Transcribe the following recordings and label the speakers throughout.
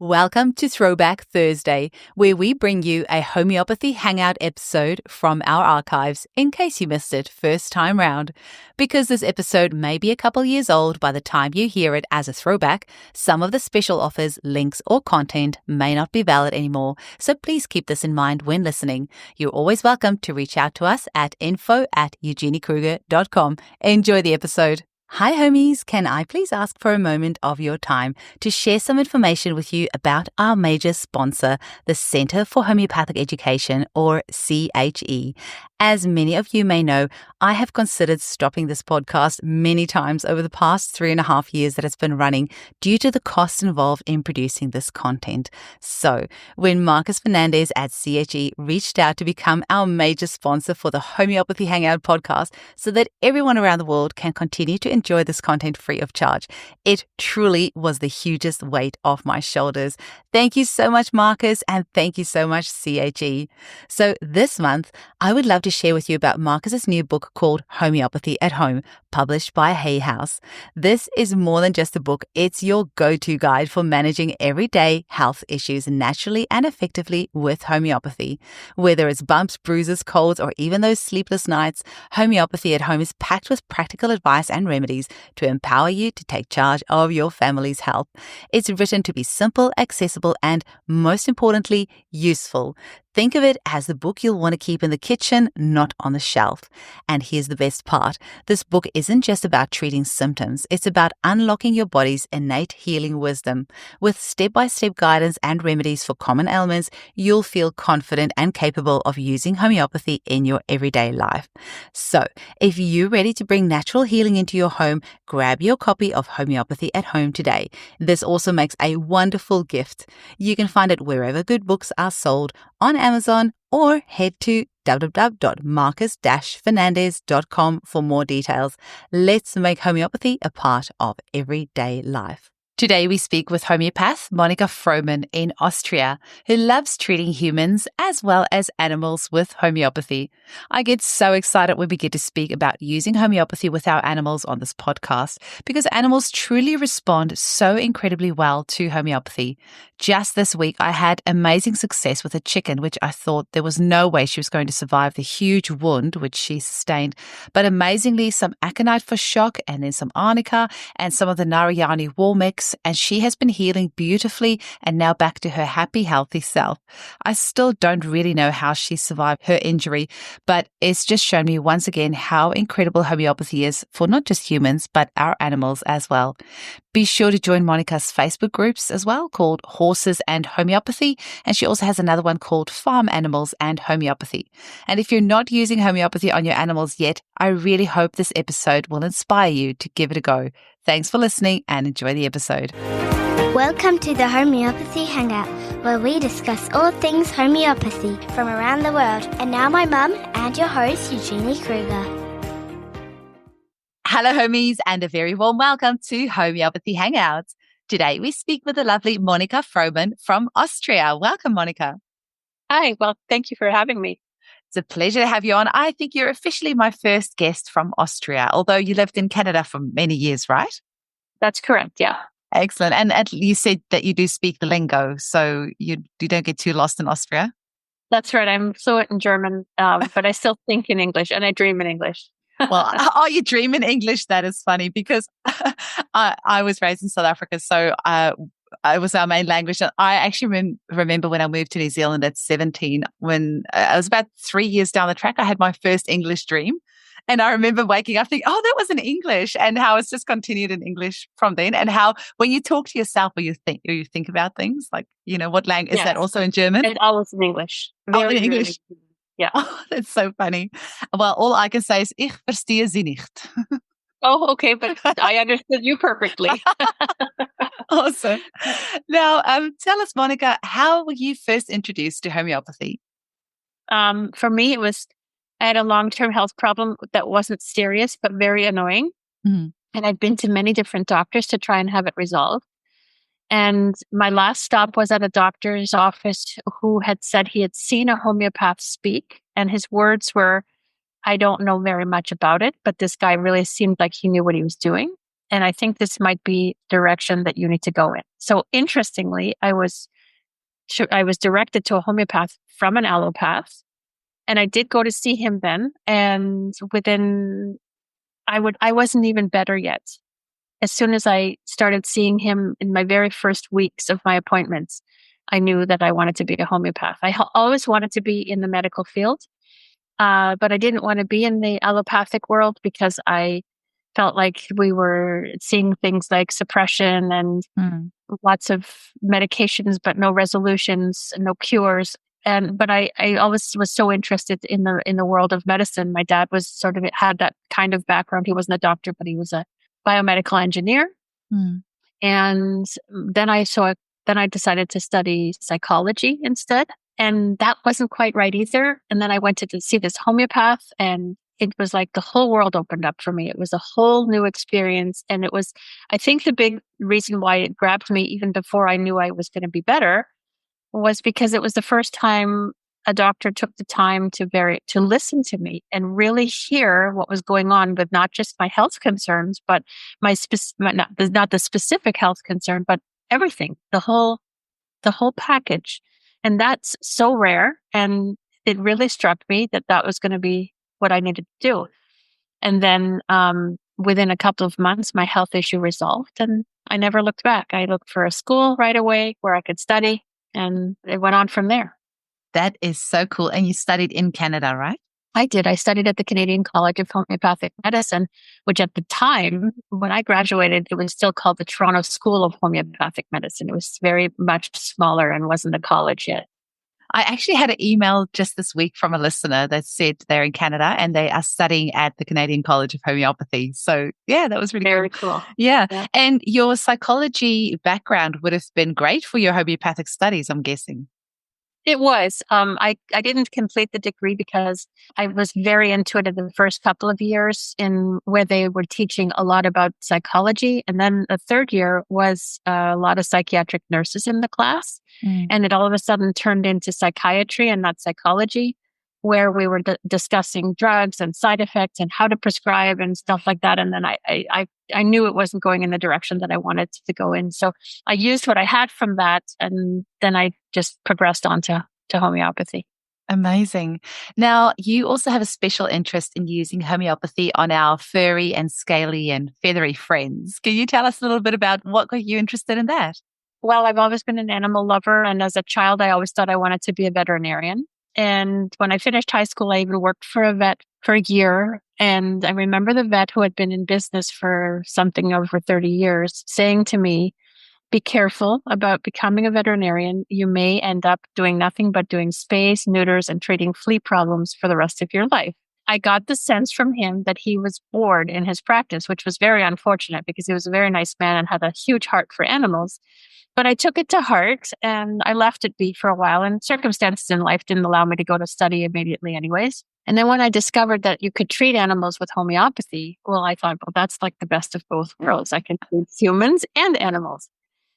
Speaker 1: Welcome to Throwback Thursday, where we bring you a homeopathy hangout episode from our archives in case you missed it first time round. Because this episode may be a couple years old by the time you hear it as a throwback, some of the special offers, links, or content may not be valid anymore, so please keep this in mind when listening. You're always welcome to reach out to us at info@eugeniekruger.com. Enjoy the episode. Hi homies, can I please ask for a moment of your time to share some information with you about our major sponsor, the Centre for Homeopathic Education, or CHE. As many of you may know, I have considered stopping this podcast many times over the past 3.5 years that it's been running due to the costs involved in producing this content. So, when Marcus Fernandez at CHE reached out to become our major sponsor for the Homeopathy Hangout podcast so that everyone around the world can continue to enjoy this content free of charge, it truly was the hugest weight off my shoulders. Thank you so much, Marcus, and thank you so much, CHE. So this month, I would love to share with you about Marcus's new book called Homeopathy at Home, published by Hay House. This is more than just a book. It's your go-to guide for managing everyday health issues naturally and effectively with homeopathy. Whether it's bumps, bruises, colds, or even those sleepless nights, Homeopathy at Home is packed with practical advice and remedies to empower you to take charge of your family's health. It's written to be simple, accessible, and most importantly, useful. Think of it as the book you'll want to keep in the kitchen, not on the shelf. And here's the best part. This book isn't just about treating symptoms. It's about unlocking your body's innate healing wisdom. With step-by-step guidance and remedies for common ailments, you'll feel confident and capable of using homeopathy in your everyday life. So, if you're ready to bring natural healing into your home, grab your copy of Homeopathy at Home today. This also makes a wonderful gift. You can find it wherever good books are sold, on Amazon, or head to www.marcus-fernandez.com for more details. Let's make homeopathy a part of everyday life. Today we speak with homeopath Monika Frohmann in Austria, who loves treating humans as well as animals with homeopathy. I get so excited when we get to speak about using homeopathy with our animals on this podcast because animals truly respond so incredibly well to homeopathy. Just this week, I had amazing success with a chicken, which I thought there was no way she was going to survive the huge wound which she sustained. But amazingly, some aconite for shock and then some arnica and some of the Narayani wall mix, and she has been healing beautifully and now back to her happy, healthy self. I still don't really know how she survived her injury, but it's just shown me once again how incredible homeopathy is for not just humans, but our animals as well. Be sure to join Monika's Facebook groups as well, called Horses and Homeopathy, and she also has another one called Farm Animals and Homeopathy. And if you're not using homeopathy on your animals yet, I really hope this episode will inspire you to give it a go. Thanks for listening and enjoy the episode.
Speaker 2: Welcome to the Homeopathy Hangout, where we discuss all things homeopathy from around the world. And now my mum and your host, Eugenie Kruger.
Speaker 1: Hello, homies, and a very warm welcome to Homeopathy Hangouts. Today, we speak with the lovely Monika Frohmann from Austria. Welcome, Monika.
Speaker 3: Hi, well, thank you for having me.
Speaker 1: It's a pleasure to have you on. I think you're officially my first guest from Austria, although you lived in Canada for many years, right?
Speaker 3: That's correct, yeah.
Speaker 1: Excellent. And you said that you do speak the lingo, so you don't get too lost in Austria?
Speaker 3: That's right. I'm fluent in German, but I still think in English and I dream in English.
Speaker 1: Well, you dream in English? That is funny because I was raised in South Africa, so it was our main language. And I actually remember when I moved to New Zealand at 17, when I was about 3 years down the track, I had my first English dream. And I remember waking up thinking, oh, that was in English, and how it's just continued in English from then. And how when you talk to yourself or you think about things, like, what language, is that also in German?
Speaker 3: It's always in English.
Speaker 1: Very, in English.
Speaker 3: Yeah.
Speaker 1: Oh, that's so funny. Well, all I can say is, ich verstehe Sie nicht.
Speaker 3: Oh, okay, but I understood you perfectly.
Speaker 1: Awesome. Now, tell us, Monika, how were you first introduced to homeopathy?
Speaker 3: For me, I had a long-term health problem that wasn't serious, but very annoying.
Speaker 1: Mm-hmm.
Speaker 3: And I'd been to many different doctors to try and have it resolved. And my last stop was at a doctor's office who had said he had seen a homeopath speak. And his words were, I don't know very much about it, but this guy really seemed like he knew what he was doing. and I think this might be direction that you need to go in. So interestingly, I was directed to a homeopath from an allopath, and I did go to see him then. And I wasn't even better yet. As soon as I started seeing him in my very first weeks of my appointments, I knew that I wanted to be a homeopath. I always wanted to be in the medical field, but I didn't want to be in the allopathic world because I felt like we were seeing things like suppression and lots of medications, but no resolutions, no cures. But I always was so interested in the world of medicine. My dad had that kind of background. He wasn't a doctor, but he was a biomedical engineer. And then I decided to study psychology instead. And that wasn't quite right either. And then I went to see this homeopath, and it was like the whole world opened up for me. It was a whole new experience. And it was, I think the big reason why it grabbed me even before I knew I was going to be better was because it was the first time a doctor took the time to listen to me and really hear what was going on with not just my health concerns, but not the specific health concern, but everything, the whole package. And that's so rare. And it really struck me that was going to be what I needed to do. And then within a couple of months, my health issue resolved, and I never looked back. I looked for a school right away where I could study, and it went on from there.
Speaker 1: That is so cool. And you studied in Canada, right?
Speaker 3: I did. I studied at the Canadian College of Homeopathic Medicine, which at the time, when I graduated, it was still called the Toronto School of Homeopathic Medicine. It was very much smaller and wasn't a college yet.
Speaker 1: I actually had an email just this week from a listener that said they're in Canada and they are studying at the Canadian College of Homeopathy. So yeah, that was really
Speaker 3: very cool.
Speaker 1: Yeah. And your psychology background would have been great for your homeopathic studies, I'm guessing.
Speaker 3: It was. I didn't complete the degree because I was very into it in the first couple of years where they were teaching a lot about psychology. And then the third year was a lot of psychiatric nurses in the class. And it all of a sudden turned into psychiatry and not psychology, where we were discussing drugs and side effects and how to prescribe and stuff like that. And then I knew it wasn't going in the direction that I wanted to go in. So I used what I had from that, and then I just progressed on to homeopathy.
Speaker 1: Amazing. Now, you also have a special interest in using homeopathy on our furry and scaly and feathery friends. Can you tell us a little bit about what got you interested in that?
Speaker 3: Well, I've always been an animal lover. And as a child, I always thought I wanted to be a veterinarian. And when I finished high school, I even worked for a vet for a year. And I remember the vet, who had been in business for something over 30 years, saying to me, be careful about becoming a veterinarian. You may end up doing nothing but doing spays, neuters, and treating flea problems for the rest of your life. I got the sense from him that he was bored in his practice, which was very unfortunate because he was a very nice man and had a huge heart for animals. But I took it to heart and I left it be for a while, and circumstances in life didn't allow me to go to study immediately anyways. And then when I discovered that you could treat animals with homeopathy, well, I thought, well, that's like the best of both worlds. I can treat humans and animals.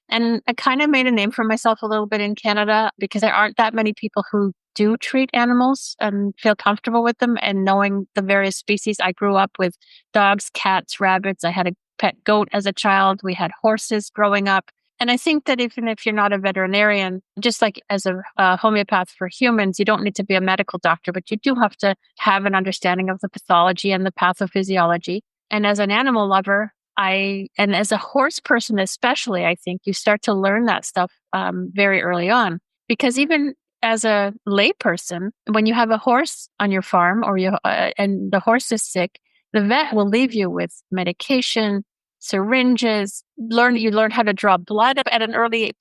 Speaker 3: And I kind of made a name for myself a little bit in Canada because there aren't that many people who do treat animals and feel comfortable with them. And knowing the various species, I grew up with dogs, cats, rabbits. I had a pet goat as a child. We had horses growing up. And I think that even if you're not a veterinarian, just like as a homeopath for humans, you don't need to be a medical doctor, but you do have to have an understanding of the pathology and the pathophysiology. And as an animal lover, and as a horse person especially, I think you start to learn that stuff very early on. Because even as a layperson, when you have a horse on your farm and the horse is sick, the vet will leave you with medication, syringes, you learn how to draw blood at an early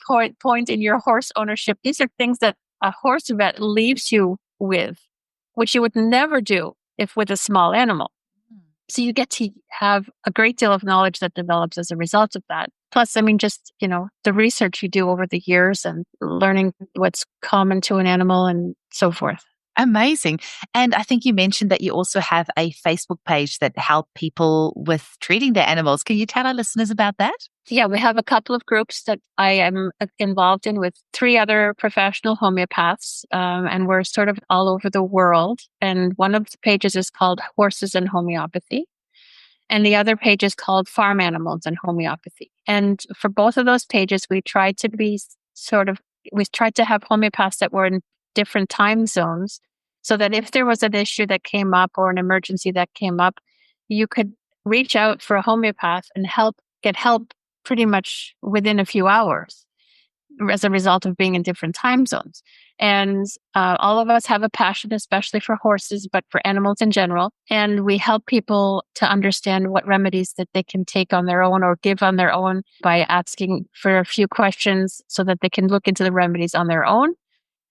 Speaker 3: point in your horse ownership. These are things that a horse vet leaves you with, which you would never do if with a small animal. So you get to have a great deal of knowledge that develops as a result of that. Plus, I mean, just, the research you do over the years and learning what's common to an animal and so forth.
Speaker 1: Amazing. And I think you mentioned that you also have a Facebook page that help people with treating their animals. Can you tell our listeners about that?
Speaker 3: Yeah, we have a couple of groups that I am involved in with 3 other professional homeopaths, and we're sort of all over the world. And one of the pages is called Horses and Homeopathy. And the other page is called Farm Animals and Homeopathy. And for both of those pages, we tried to have homeopaths that were in different time zones so that if there was an issue that came up or an emergency that came up, you could reach out for a homeopath and get help pretty much within a few hours as a result of being in different time zones. And all of us have a passion, especially for horses, but for animals in general. And we help people to understand what remedies that they can take on their own or give on their own by asking for a few questions so that they can look into the remedies on their own.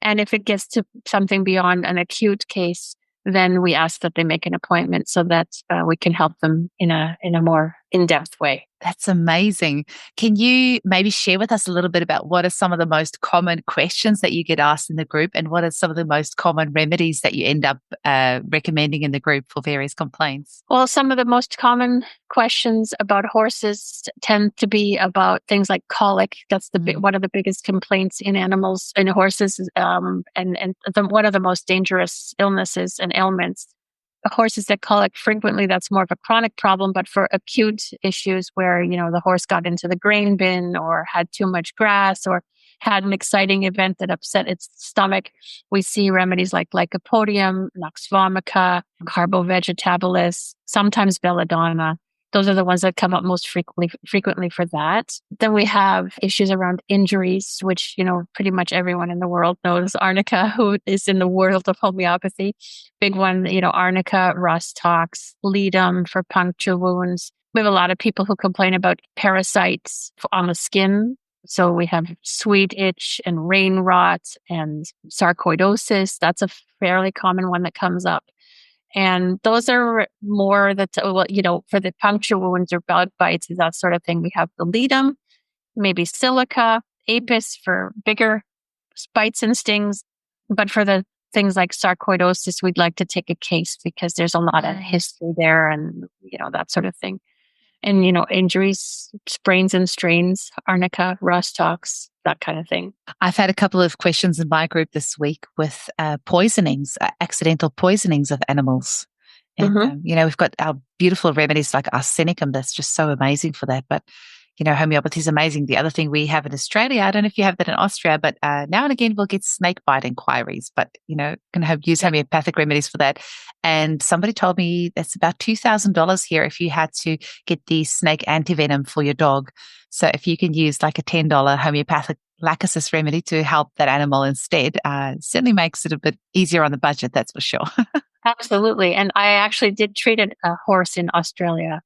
Speaker 3: And if it gets to something beyond an acute case, then we ask that they make an appointment so that we can help them in a more in-depth way.
Speaker 1: That's amazing. Can you maybe share with us a little bit about what are some of the most common questions that you get asked in the group, and what are some of the most common remedies that you end up recommending in the group for various complaints?
Speaker 3: Well, some of the most common questions about horses tend to be about things like colic. That's one of the biggest complaints in animals, in horses, one of the most dangerous illnesses and ailments. Horses that colic frequently, that's more of a chronic problem, but for acute issues where, the horse got into the grain bin or had too much grass or had an exciting event that upset its stomach, we see remedies like Lycopodium, Nux vomica, Carbovegetabilis, sometimes Belladonna. Those are the ones that come up most frequently for that. Then we have issues around injuries, which, pretty much everyone in the world knows. Arnica, who is in the world of homeopathy, big one, arnica, rust tox, ledum for puncture wounds. We have a lot of people who complain about parasites on the skin. So we have sweet itch and rain rot and sarcoidosis. That's a fairly common one that comes up. And those are more for the puncture wounds or bug bites, that sort of thing. We have the ledum, maybe silica, apis for bigger bites and stings. But for the things like sarcoidosis, we'd like to take a case because there's a lot of history there and, that sort of thing. And, injuries, sprains and strains, arnica, rust tox, that kind of thing.
Speaker 1: I've had a couple of questions in my group this week with poisonings, accidental poisonings of animals. And, we've got our beautiful remedies like arsenicum that's just so amazing for that. But, homeopathy is amazing. The other thing we have in Australia, I don't know if you have that in Austria, but now and again we'll get snake bite inquiries, but, can use homeopathic remedies for that. And somebody told me that's about $2,000 here if you had to get the snake antivenom for your dog. So if you can use like a $10 homeopathic lachesis remedy to help that animal instead, certainly makes it a bit easier on the budget, that's for sure.
Speaker 3: Absolutely. And I actually did treat a horse in Australia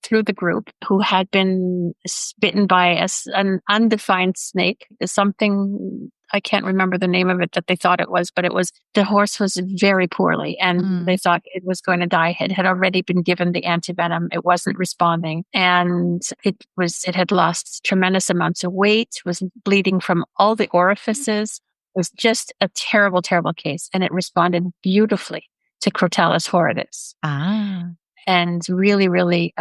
Speaker 3: through the group who had been bitten by an undefined snake. Something, I can't remember the name of it that they thought it was, but the horse was very poorly and they thought it was going to die. It had already been given the antivenom. It wasn't responding. And it had lost tremendous amounts of weight, was bleeding from all the orifices. It was just a terrible, terrible case. And it responded beautifully to Crotalus horridus. And really, really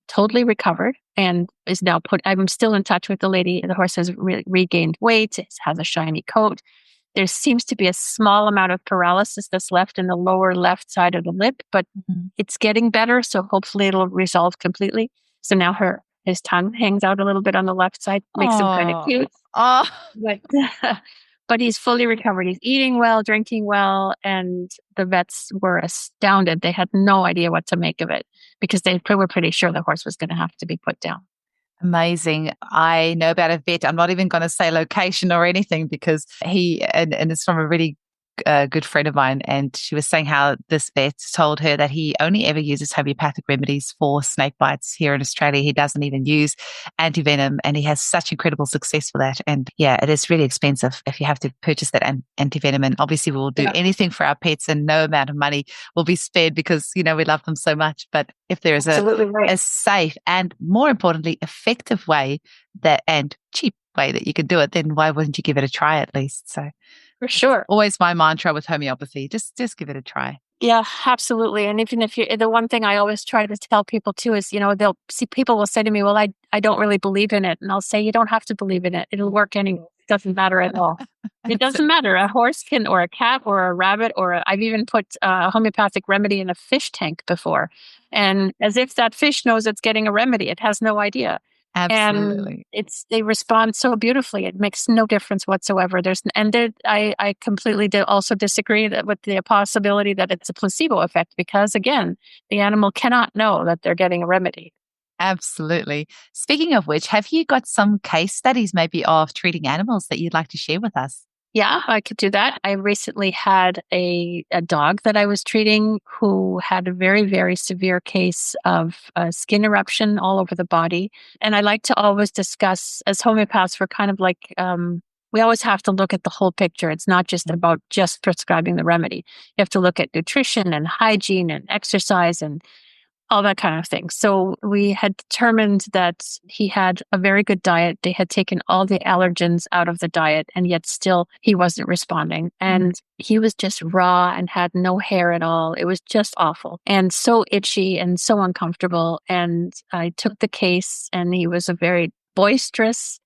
Speaker 3: totally recovered and is now I'm still in touch with the lady. The horse has regained weight. It has a shiny coat. There seems to be a small amount of paralysis that's left in the lower left side of the lip, but it's getting better. So hopefully it'll resolve completely. So now his tongue hangs out a little bit on the left side, makes him kind of cute. But he's fully recovered. He's eating well, drinking well, and the vets were astounded. They had no idea what to make of it because they were pretty sure the horse was going to have to be put down.
Speaker 1: Amazing. I know about a vet. I'm not even going to say location or anything because and it's from a really good friend of mine, and she was saying how this vet told her that he only ever uses homeopathic remedies for snake bites here in Australia. He doesn't even use antivenom, and he has such incredible success for that. And it is really expensive if you have to purchase that antivenom. And obviously we will do anything for our pets, and no amount of money will be spared because, we love them so much. But if there is a safe and, more importantly, effective way and cheap way that you can do it, then why wouldn't you give it a try at least? So
Speaker 3: for sure.
Speaker 1: Always my mantra with homeopathy. Just give it a try.
Speaker 3: Yeah, absolutely. And even if the one thing I always try to tell people too is, people will say to me, well, I don't really believe in it. And I'll say, you don't have to believe in it. It'll work anyway. It doesn't matter at all. It doesn't matter. A horse can, or a cat, or a rabbit, I've even put a homeopathic remedy in a fish tank before. And as if that fish knows it's getting a remedy, it has no idea.
Speaker 1: Absolutely.
Speaker 3: And they respond so beautifully. It makes no difference whatsoever. I completely also disagree with the possibility that it's a placebo effect, because again, the animal cannot know that they're getting a remedy.
Speaker 1: Absolutely. Speaking of which, have you got some case studies maybe of treating animals that you'd like to share with us?
Speaker 3: Yeah, I could do that. I recently had a dog that I was treating who had a very, very severe case of skin eruption all over the body. And I like to always discuss, as homeopaths, we're kind of like, we always have to look at the whole picture. It's not just about just prescribing the remedy. You have to look at nutrition and hygiene and exercise and all that kind of thing. So we had determined that he had a very good diet. They had taken all the allergens out of the diet, and yet still he wasn't responding. And he was just raw and had no hair at all. It was just awful and so itchy and so uncomfortable. And I took the case, and he was a very boisterous,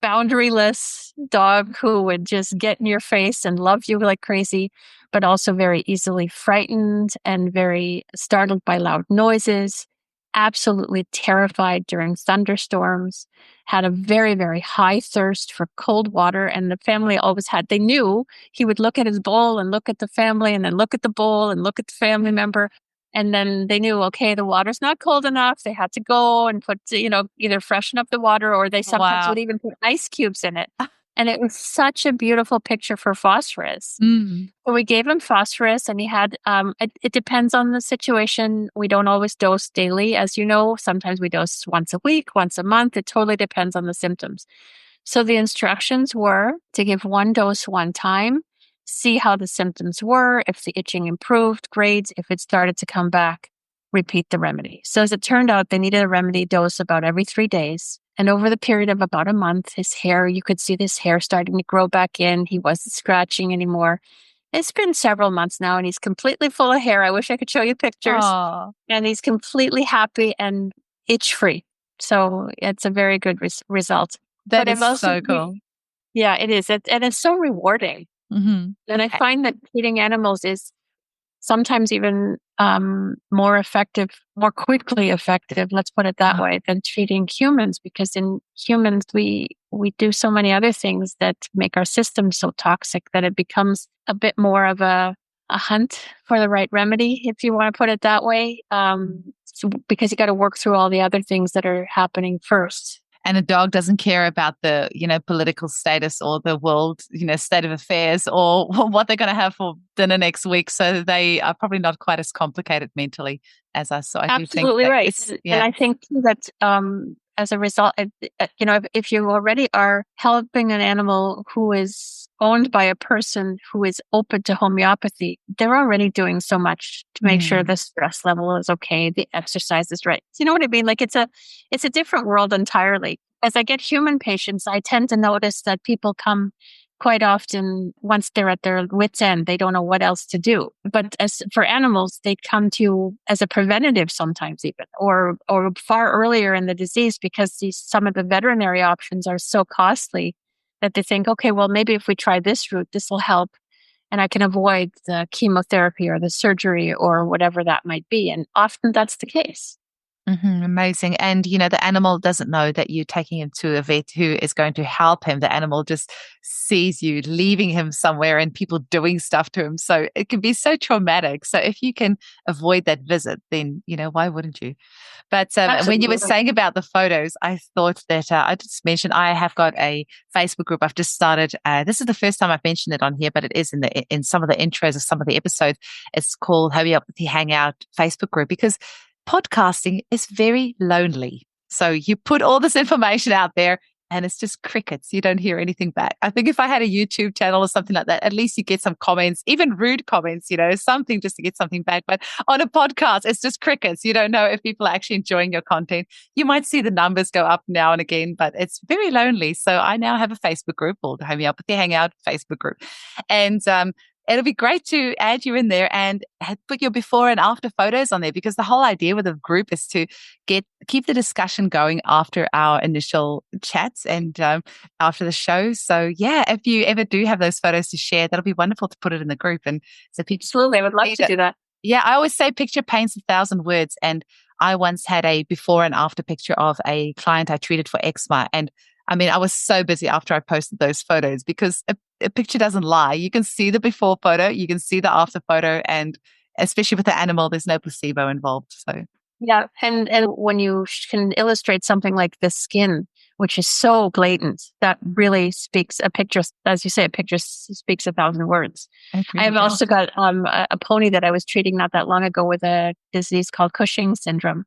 Speaker 3: boundaryless dog who would just get in your face and love you like crazy, but also very easily frightened and very startled by loud noises, absolutely terrified during thunderstorms, had a very, very high thirst for cold water. And the family always they knew he would look at his bowl and look at the family and then look at the bowl and look at the family member. And then they knew, okay, the water's not cold enough. They had to go and put, either freshen up the water, or they sometimes would even put ice cubes in it. And it was such a beautiful picture for phosphorus. So we gave him phosphorus, and he had, it depends on the situation. We don't always dose daily. As you know, sometimes we dose once a week, once a month. It totally depends on the symptoms. So the instructions were to give one dose one time, see how the symptoms were. If the itching improved, great. If it started to come back, repeat the remedy. So as it turned out, they needed a remedy dose about every 3 days. And over the period of about a month, his hair, you could see this hair starting to grow back in. He wasn't scratching anymore. It's been several months now, and he's completely full of hair. I wish I could show you pictures.
Speaker 1: Aww.
Speaker 3: And he's completely happy and itch-free. So it's a very good result.
Speaker 1: That is so cool.
Speaker 3: Yeah, it is. And it's so rewarding.
Speaker 1: Mm-hmm.
Speaker 3: And I find that treating animals is sometimes even more effective, more quickly effective, let's put it that way, than treating humans. Because in humans, we do so many other things that make our system so toxic that it becomes a bit more of a hunt for the right remedy, if you want to put it that way, because you got to work through all the other things that are happening first.
Speaker 1: And a dog doesn't care about the, political status or the world, state of affairs or what they're going to have for dinner next week. So they are probably not quite as complicated mentally as us. So I
Speaker 3: Absolutely
Speaker 1: do think
Speaker 3: right. And I think that as a result, if you already are helping an animal who is owned by a person who is open to homeopathy, they're already doing so much to make sure the stress level is okay, the exercise is right. You know what I mean? Like it's a different world entirely. As I get human patients, I tend to notice that people come quite often once they're at their wit's end. They don't know what else to do. But as for animals, they come to you as a preventative sometimes even, or far earlier in the disease, because some of the veterinary options are so costly that they think, okay, well, maybe if we try this route, this will help, and I can avoid the chemotherapy or the surgery or whatever that might be. And often that's the case.
Speaker 1: Mm-hmm, amazing. And, the animal doesn't know that you're taking him to a vet who is going to help him. The animal just sees you leaving him somewhere and people doing stuff to him. So it can be so traumatic. So if you can avoid that visit, then, why wouldn't you? But when you were saying about the photos, I thought that I just mentioned I have got a Facebook group. I've just started. This is the first time I've mentioned it on here, but it is in some of the intros of some of the episodes. It's called Homeopathy Hangout Facebook group, because podcasting is very lonely. So you put all this information out there and it's just crickets. You don't hear anything back. I think if I had a YouTube channel or something like that, at least you get some comments, even rude comments, something just to get something back. But on a podcast, it's just crickets. You don't know if people are actually enjoying your content. You might see the numbers go up now and again, but it's very lonely. So I now have a Facebook group called Homeopathy Hangout Facebook group. And it'll be great to add you in there and put your before and after photos on there, because the whole idea with the group is to keep the discussion going after our initial chats and after the show. So yeah, if you ever do have those photos to share, that'll be wonderful to put it in the group. And so people,
Speaker 3: Absolutely, I would love to do that.
Speaker 1: Yeah, I always say picture paints 1,000 words. And I once had a before and after picture of a client I treated for eczema. And I mean, I was so busy after I posted those photos, because a picture doesn't lie. You can see the before photo, you can see the after photo, and especially with the animal, there's no placebo involved. So
Speaker 3: yeah, and when you can illustrate something like the skin, which is so blatant, that really speaks a picture. As you say, a picture speaks 1,000 words. I've also got a pony that I was treating not that long ago with a disease called Cushing's syndrome.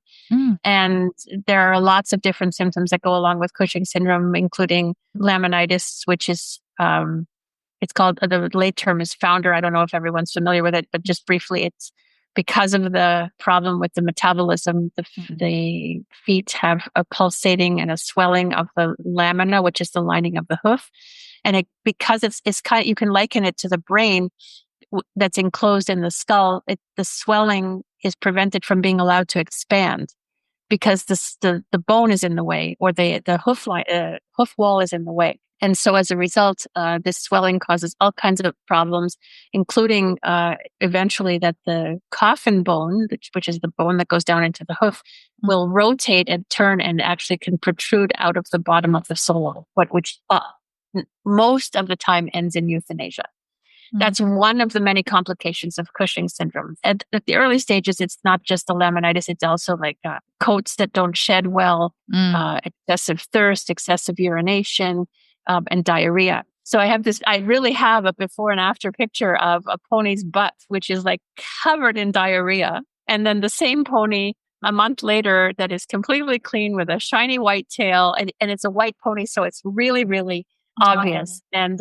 Speaker 3: And there are lots of different symptoms that go along with Cushing's syndrome, including laminitis, which is, it's called, the late term is founder. I don't know if everyone's familiar with it, but just briefly, it's because of the problem with the metabolism. The feet have a pulsating and a swelling of the lamina, which is the lining of the hoof. And because it's kind of, you can liken it to the brain that's enclosed in the skull. The swelling is prevented from being allowed to expand, because the bone is in the way, or the hoof wall is in the way. And so as a result, this swelling causes all kinds of problems, including eventually that the coffin bone, which is the bone that goes down into the hoof, will rotate and turn and actually can protrude out of the bottom of the sole, which most of the time ends in euthanasia. That's one of the many complications of Cushing's syndrome. And at the early stages, it's not just the laminitis, it's also like coats that don't shed well, excessive thirst, excessive urination, and diarrhea. So I really have a before and after picture of a pony's butt, which is like covered in diarrhea. And then the same pony a month later that is completely clean with a shiny white tail. And it's a white pony, so it's really, really obvious. And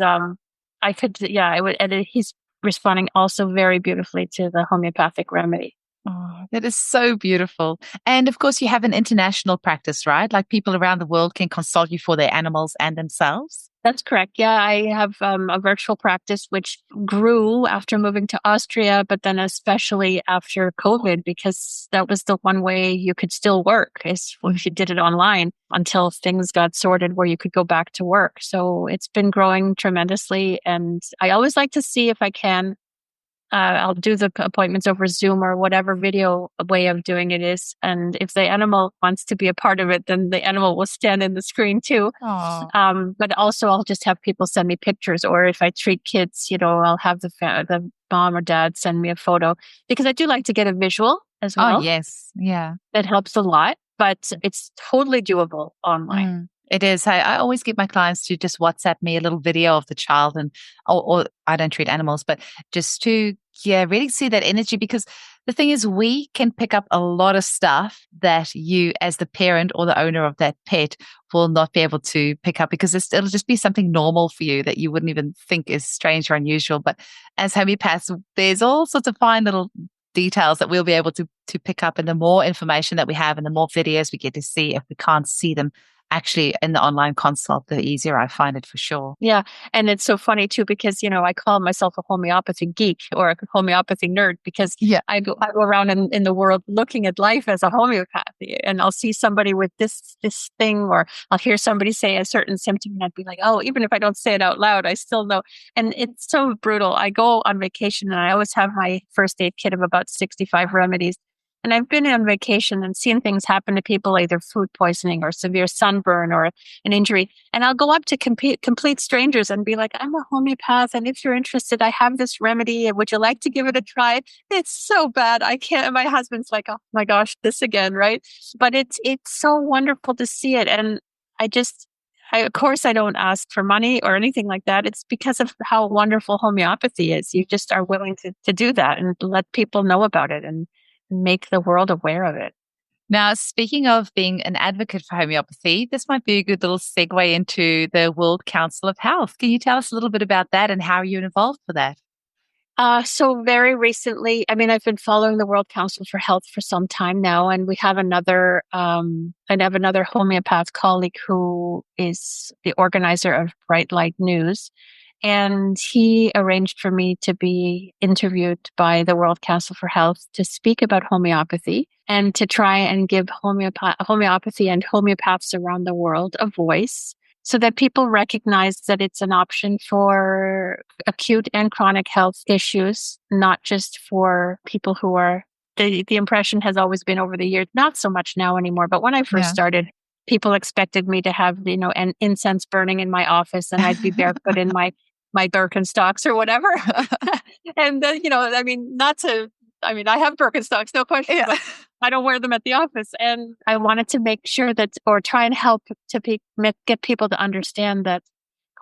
Speaker 3: he's responding also very beautifully to the homeopathic remedy.
Speaker 1: Oh, that is so beautiful. And of course, you have an international practice, right? Like people around the world can consult you for their animals and themselves.
Speaker 3: That's correct. Yeah, I have a virtual practice which grew after moving to Austria, but then especially after COVID, because that was the one way you could still work, is if you did it online until things got sorted where you could go back to work. So it's been growing tremendously. And I always like to see if I can. I'll do the appointments over Zoom or whatever video way of doing it is. And if the animal wants to be a part of it, then the animal will stand in the screen too. But also I'll just have people send me pictures, or if I treat kids, I'll have the mom or dad send me a photo, because I do like to get a visual as well.
Speaker 1: Oh, yes. Yeah.
Speaker 3: That helps a lot, but it's totally doable online.
Speaker 1: It is. I always get my clients to just WhatsApp me a little video of the child, and or I don't treat animals, but just to really see that energy, because the thing is, we can pick up a lot of stuff that you as the parent or the owner of that pet will not be able to pick up, because it'll just be something normal for you that you wouldn't even think is strange or unusual. But as homeopaths, there's all sorts of fine little details that we'll be able to pick up, and the more information that we have and the more videos we get to see, if we can't see them actually in the online consult, the easier I find it, for sure.
Speaker 3: Yeah. And it's so funny too, because, I call myself a homeopathy geek or a homeopathy nerd, because I go around in the world looking at life as a homeopathy, and I'll see somebody with this thing, or I'll hear somebody say a certain symptom, and I'd be like, oh, even if I don't say it out loud, I still know. And it's so brutal. I go on vacation and I always have my first aid kit of about 65 remedies. And I've been on vacation and seen things happen to people, either food poisoning or severe sunburn or an injury. And I'll go up to complete strangers and be like, I'm a homeopath, and if you're interested, I have this remedy. Would you like to give it a try? It's so bad. I can't. My husband's like, oh my gosh, this again, right? But it's so wonderful to see it. And of course, I don't ask for money or anything like that. It's because of how wonderful homeopathy is. You just are willing to do that and let people know about it and make the world aware of it.
Speaker 1: Now, speaking of being an advocate for homeopathy, this might be a good little segue into the World Council of Health. Can you tell us a little bit about that and how you're involved for that?
Speaker 3: So very recently, I've been following the World Council for Health for some time now, and we have another homeopath colleague who is the organizer of Bright Light News. And he arranged for me to be interviewed by the World Council for Health to speak about homeopathy and to try and give homeopathy and homeopaths around the world a voice so that people recognize that it's an option for acute and chronic health issues, not just for people who are, the impression has always been over the years, not so much now anymore. But when I first started, people expected me to have, an incense burning in my office and I'd be barefoot in my Birkenstocks or whatever. And, I have Birkenstocks, no question, but I don't wear them at the office. And I wanted to make sure that, or try and help to get people to understand that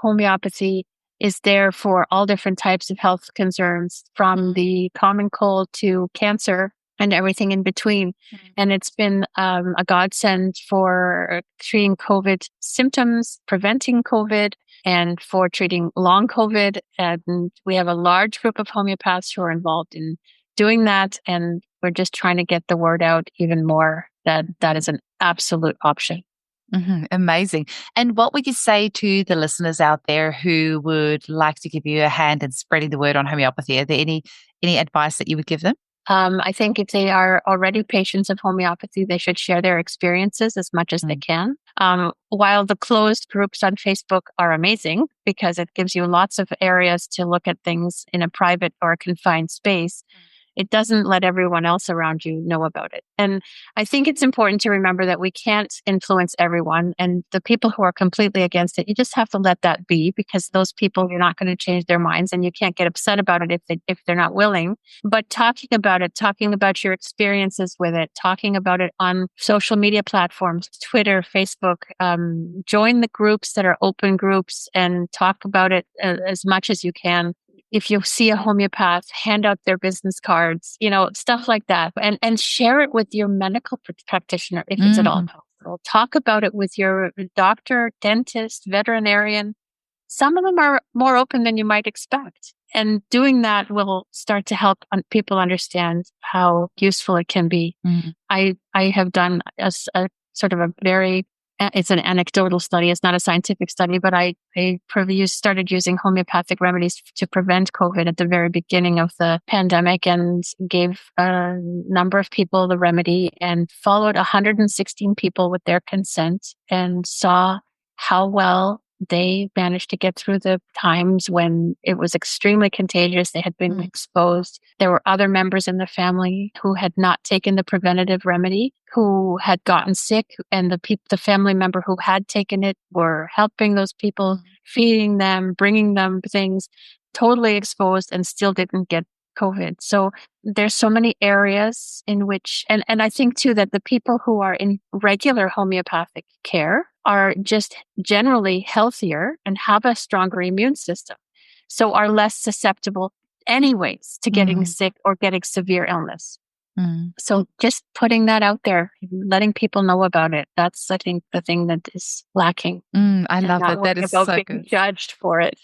Speaker 3: homeopathy is there for all different types of health concerns, from the common cold to cancer and everything in between. And it's been a godsend for treating COVID symptoms, preventing COVID, and for treating long COVID. And we have a large group of homeopaths who are involved in doing that. And we're just trying to get the word out even more that is an absolute option.
Speaker 1: Mm-hmm. Amazing. And what would you say to the listeners out there who would like to give you a hand in spreading the word on homeopathy? Are there any advice that you would give them?
Speaker 3: I think if they are already patients of homeopathy, they should share their experiences as much as they can. While the closed groups on Facebook are amazing because it gives you lots of areas to look at things in a private or a confined space, it doesn't let everyone else around you know about it. And I think it's important to remember that we can't influence everyone. And the people who are completely against it, you just have to let that be, because those people, you're not going to change their minds, and you can't get upset about it if they're not willing. But talking about it, talking about your experiences with it, talking about it on social media platforms, Twitter, Facebook, join the groups that are open groups and talk about it as much as you can. If you see a homeopath, hand out their business cards, stuff like that, and share it with your medical practitioner if it's at all possible. Talk about it with your doctor, dentist, veterinarian. Some of them are more open than you might expect. And doing that will start to help people understand how useful it can be. I have done a sort of a very, it's an anecdotal study. It's not a scientific study, but I started using homeopathic remedies to prevent COVID at the very beginning of the pandemic, and gave a number of people the remedy and followed 116 people with their consent, and saw how well they managed to get through the times when it was extremely contagious. They had been exposed. There were other members in the family who had not taken the preventative remedy, who had gotten sick, and the family member who had taken it were helping those people, feeding them, bringing them things, totally exposed, and still didn't get COVID. So there's so many areas in which, and I think too that the people who are in regular homeopathic care are just generally healthier and have a stronger immune system, so are less susceptible anyways to getting sick or getting severe illness. So just putting that out there, letting people know about it, that's, I think, the thing that is lacking.
Speaker 1: I love it. That is so
Speaker 3: being
Speaker 1: good.
Speaker 3: Judged for it.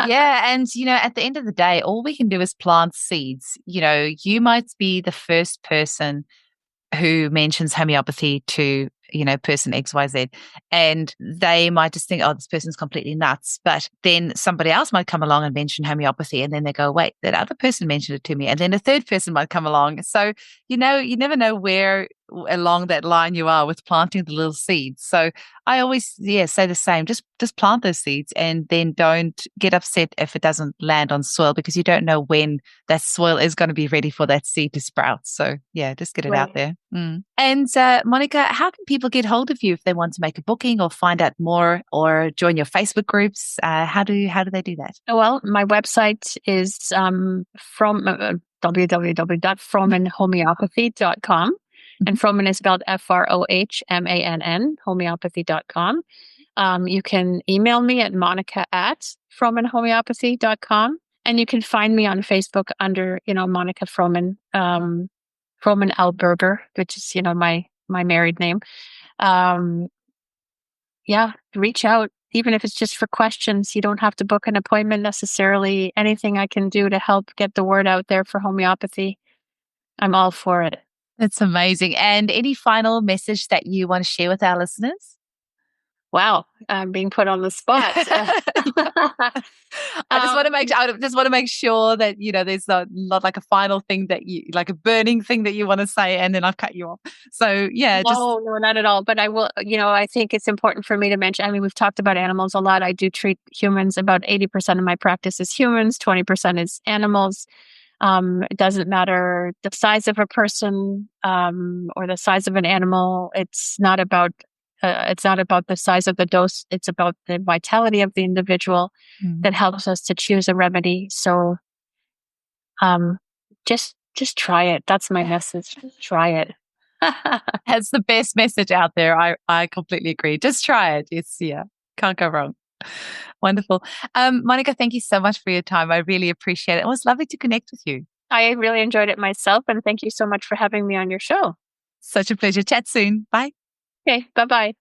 Speaker 1: Yeah. And, at the end of the day, all we can do is plant seeds. You might be the first person who mentions homeopathy to, person XYZ, and they might just think, oh, this person's completely nuts. But then somebody else might come along and mention homeopathy, and then they go, wait, that other person mentioned it to me. And then a third person might come along. So, you never know where along that line you are with planting the little seeds. So I always, say the same, just plant those seeds, and then don't get upset if it doesn't land on soil, because you don't know when that soil is going to be ready for that seed to sprout. So just get it out there. And Monica, how can people get hold of you if they want to make a booking or find out more or join your Facebook groups? How do they do that?
Speaker 3: Well, my website is from www.frohmannhomeopathy.com. And Frohmann is spelled Frohmann, homeopathy.com. You can email me at monica@frohmannhomeopathy.com. And you can find me on Facebook under, Monica Frohmann, Frohmann Alberger, which is, my married name. Reach out, even if it's just for questions. You don't have to book an appointment necessarily. Anything I can do to help get the word out there for homeopathy, I'm all for it.
Speaker 1: That's amazing. And any final message that you want to share with our listeners?
Speaker 3: Wow, I'm being put on the spot.
Speaker 1: I just want to make sure that, there's not like a final thing like a burning thing that you want to say, and then I've cut you off. So yeah,
Speaker 3: No, not at all. But I will, I think it's important for me to mention, I mean, we've talked about animals a lot. I do treat humans. About 80% of my practice is humans, 20% is animals. It doesn't matter the size of a person, or the size of an animal. It's not about the size of the dose. It's about the vitality of the individual that helps us to choose a remedy. So, just try it. That's my message. Just try it.
Speaker 1: That's the best message out there. I completely agree. Just try it. Can't go wrong. Wonderful. Monica, thank you so much for your time. I really appreciate it. It was lovely to connect with you.
Speaker 3: I really enjoyed it myself, and thank you so much for having me on your show.
Speaker 1: Such a pleasure. Chat soon. Bye.
Speaker 3: Okay, bye-bye.